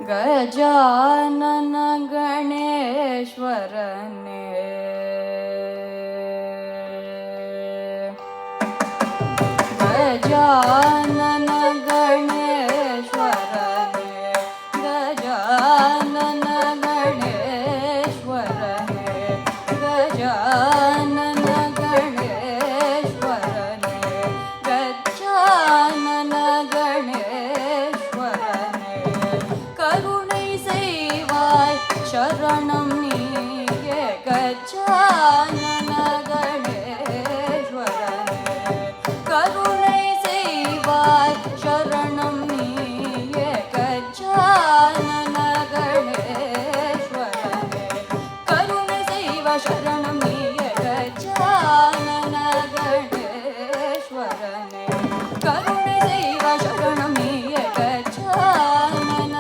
ಗಜಾನನ ಗಣೇಶ್ವರನೇ ಗಜಾನನ ಗಣೇಶ್ವರನೇ ಗಜಾನನ ಗಣೇಶ್ವರನೇ ಗಜಾನನ ಗಣೇಶ್ವರನೇ ಗಜಾನನ ಗಣೇಶ್ವರನೇ கருணை செய்வாய் சரணம் நீயே கஜானன கணேஸ்வரனே கருணை செய்வாய் சரணம் நீயே கஜானன கணேஸ்வரனே கருணை செய்வாய் சரணம் நீயே கஜானன கணேஸ்வரனே கருணை செய்வாய் சரணம் நீயே கஜானன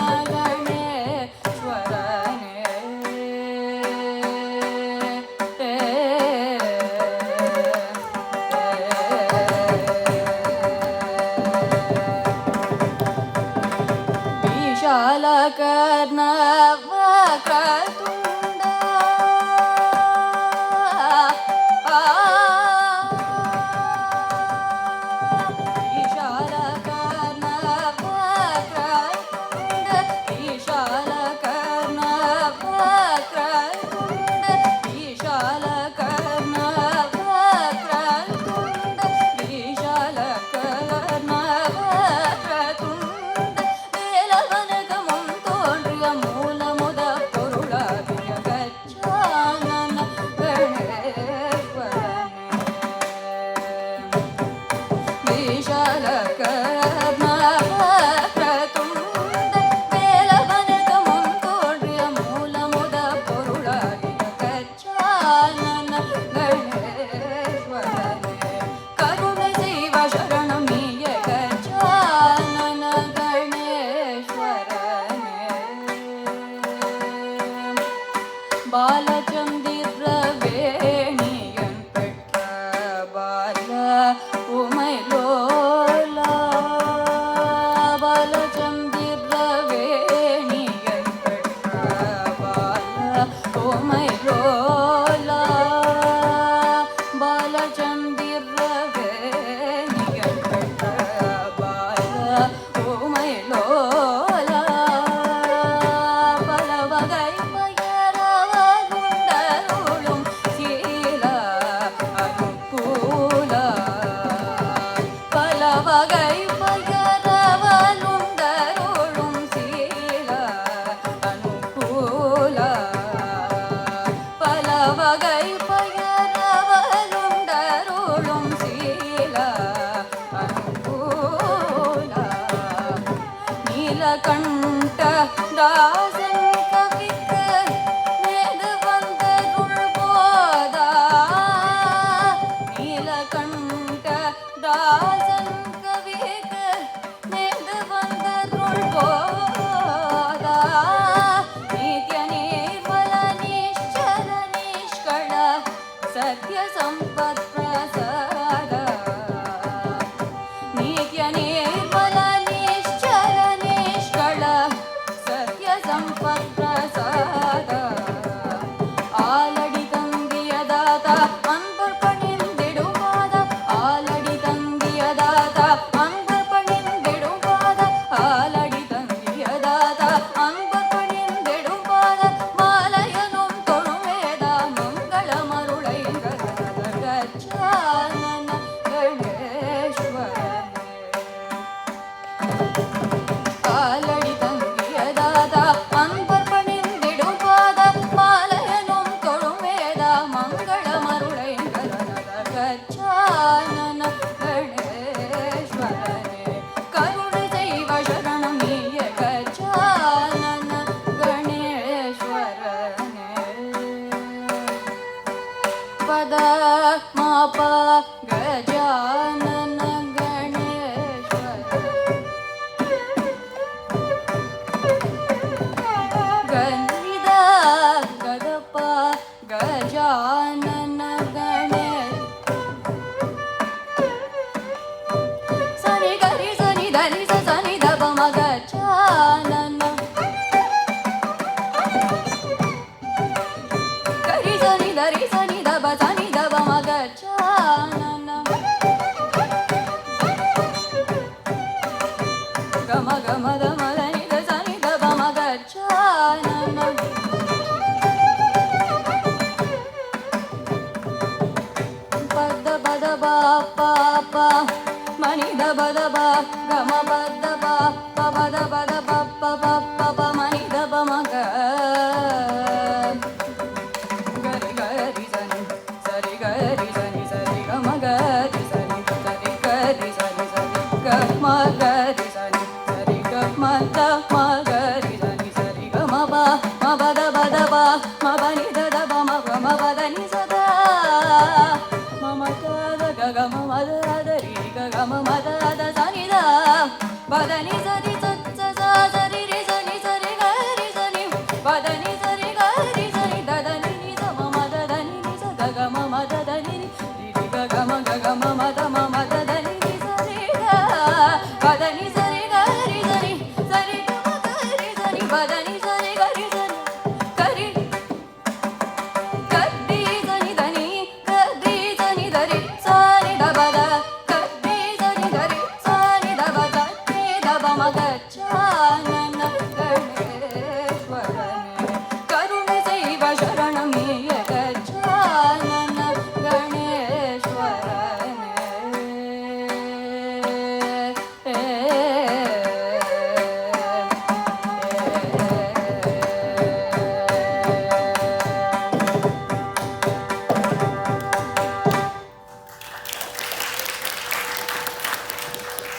ವಿಶಾಲಕರ್ಣವ ಕರ್ತುಂಡ ವಿಶಾಲಕರ್ಣವ ಕರ್ತುಂಡ ವಿಶಾಲಕರ್ಣವ ಕರ್ತುಂಡ ವಿಶಾಲಕರ್ಣವ ಕರ್ತುಂಡ ವಿಶಾಲಕರ್ಣವ ಕರ್ತುಂಡ ಮೂಲ ಮುದ ಪೊರುಳಾಗಿಯ ಗಜಾನನ ಗಣೇಶ್ವರನೇ ವಿಶಾಲಕರ್ಣವ ಕರ್ತುಂಡ ಬೇಲವನಗ ಮುಂತೋಡ್ರಿಯ ಮೂಲ ಮುದ ಪೊರುಳಾಗಿಯ ಗಜಾನನ ಗಣೇಶ್ವರನೇ ಕರುಣೆ ಜೀವ ಶರಣಂ ನೀಯೇ ಗಜಾನನ ಗಣೇಶ್ವರನೇ பாலச்சந்திர வேணியன் பெற்ற பால உமைலோலா பாலச்சந்திர வேணியன் பெற்ற பால உமைலோலா பாலச்சந்திர வேணியன் பெற்ற பால உமைலோலா பலவகை பலவகை பயரவலுண்டருளும் சீல அனுகூல பலவகை பயரவலுண்டருளும் சீல அனுகூல நீலகண்ட தாசன் கவிக்கு நேது வந்தருள் போதா நீலகண்ட தாசன் கவிக்கு நேது வந்தருள் போதா நித்ய ನಿರ್ಮಲ ನಿಶ್ಚಲ ನಿಷ್ಕಳ ಸತ್ಯ ಸಂಪತ್ ಪ್ರಸಾದ ನಿತ್ಯ ನಿರ್ಮಲ ನಿಶ್ಚಲ ನಿಷ್ಕಳ ಸತ್ಯ ಸಂಪತ್ ಗಮ ಗಮದ ಮದ ನಿದ ಸನಿ ದ ಬ ಮ ಗ ಚ ನ ನ ಪದ ಬದ ಬ ಪ ಪ ಮನಿ ದ ಬದ ಬ ಗಮ ಬದ ಬ ಪ ಬದ ಬದ ಬ ಪ ಬ ಪ ಬ ಮನಿ ದ ಬ ಮ ಗ ಗರಿ ಗರಿ ಸನಿ ಸರಿ ಗರಿ ಸನಿ ಸರಿ ಗ ಮ ಗರಿ ಸನಿ ಸರಿ ಗರಿ ಸನಿ ಸರಿ ಗ ಮ ಗರಿ ಸನಿ ಸರಿ ಗ ಮ ದ ಮ ಗರಿ ಸನಿ ಸರಿ ಗ ಮ ಬ ಮ ಬದ ಬದ ಬ ಮ ಬ ನಿ ದ ದ ಬ ಮ ಗ ಮ ಬದ ನಿ ಸ ದ ಮ ಮ ಗ ಗ ಗ ಮ ಮ ದ ದ ರಿ ಗ ಗ ಮ ಮ ದ ದ ಸ ನಿ ದ ಬದ ನಿ